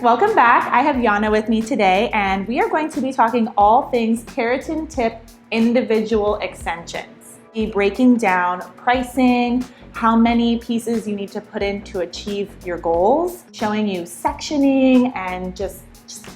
Welcome back. I have Jana with me today, and we are going to be talking all things Keratin Tip individual extensions. Be breaking down pricing, how many pieces you need to put in to achieve your goals, showing you sectioning and just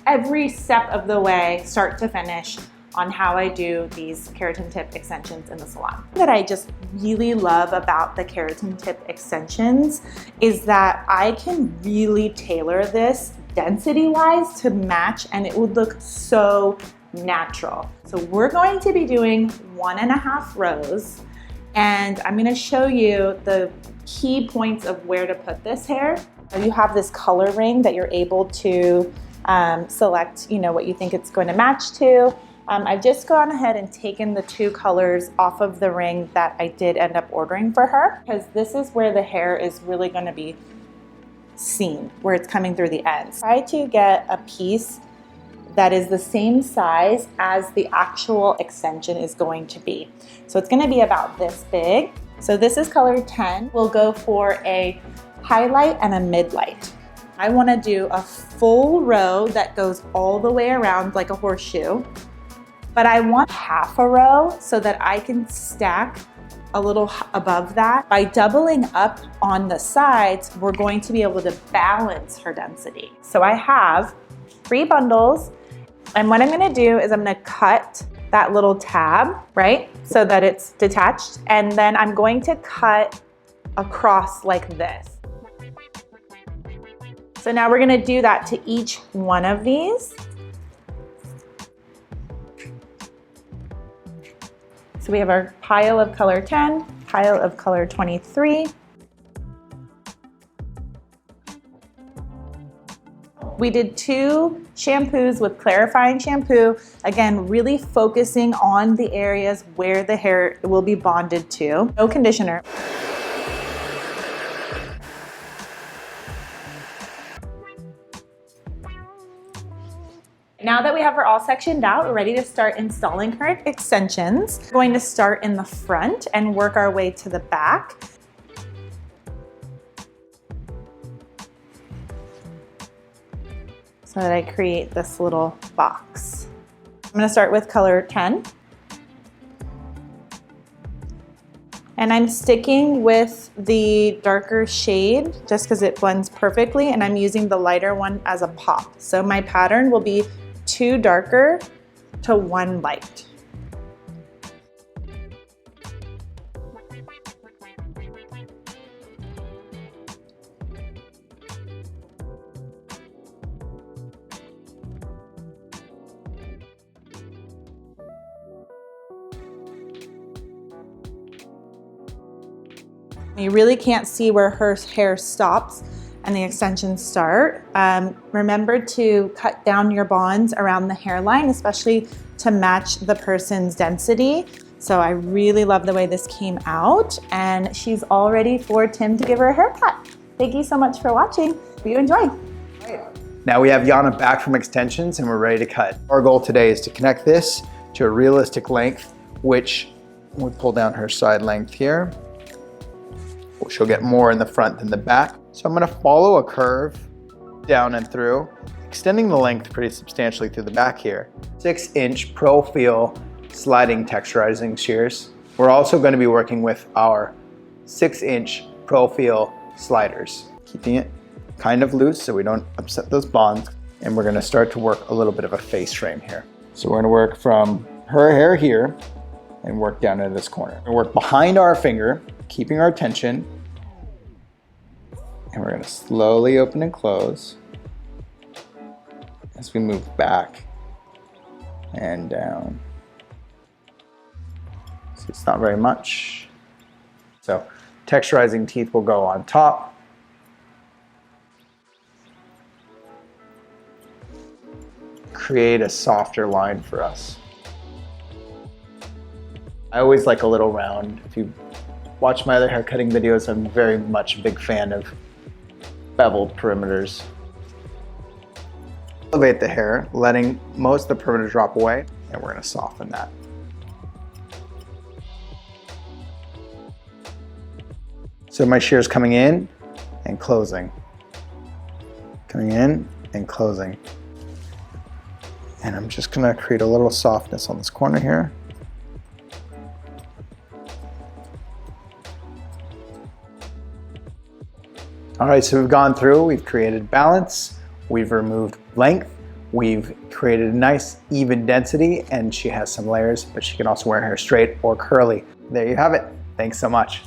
every step of the way, start to finish, on how I do these Keratin Tip extensions in the salon. What I just really love about the Keratin Tip extensions is that I can really tailor this density-wise to match, and it would look so natural. So we're going to be doing 1.5 rows, and I'm gonna show you the key points of where to put this hair. You have this color ring that you're able to select, what you think it's going to match to. I've just gone ahead and taken the 2 colors off of the ring that I did end up ordering for her, because this is where the hair is really going to be seen, where it's coming through the ends. Try to get a piece that is the same size as the actual extension is going to be. So it's going to be about this big. So this is color 10. We'll go for a highlight and a mid-light. I want to do a full row that goes all the way around like a horseshoe, but I want half a row so that I can stack a little above that. By doubling up on the sides, we're going to be able to balance her density. So I have 3 bundles, and what I'm gonna do is I'm gonna cut that little tab, right? So that it's detached, and then I'm going to cut across like this. So now we're gonna do that to each one of these. So we have our pile of color 10, pile of color 23. We did 2 shampoos with clarifying shampoo. Again, really focusing on the areas where the hair will be bonded to. No conditioner. Now that we have her all sectioned out, we're ready to start installing her extensions. We're going to start in the front and work our way to the back. So that I create this little box. I'm gonna start with color 10. And I'm sticking with the darker shade just because it blends perfectly, and I'm using the lighter one as a pop. So my pattern will be 2 darker to 1 light. You really can't see where her hair stops and the extensions start. Remember to cut down your bonds around the hairline, especially to match the person's density. So I really love the way this came out, and she's all ready for Tim to give her a haircut. Thank you so much for watching. Hope you enjoy. Now we have Jana back from extensions and we're ready to cut. Our goal today is to connect this to a realistic length, which we pull down her side length here. She'll get more in the front than the back. So I'm gonna follow a curve down and through, extending the length pretty substantially through the back here. 6-inch Pro-Feel sliding texturizing shears. We're also gonna be working with our 6-inch Pro-Feel sliders, keeping it kind of loose so we don't upset those bonds. And we're gonna start to work a little bit of a face frame here. So we're gonna work from her hair here and work down into this corner. We're gonna work behind our finger, keeping our tension. And we're gonna slowly open and close as we move back and down. So it's not very much. So texturizing teeth will go on top. Create a softer line for us. I always like a little round. If you watch my other haircutting videos, I'm very much a big fan of beveled perimeters. Elevate the hair, letting most of the perimeter drop away, and we're gonna soften that. So my shear is coming in and closing. Coming in and closing. And I'm just gonna create a little softness on this corner here. All right, so we've gone through, we've created balance, we've removed length, we've created a nice even density, and she has some layers, but she can also wear her hair straight or curly. There you have it. Thanks so much.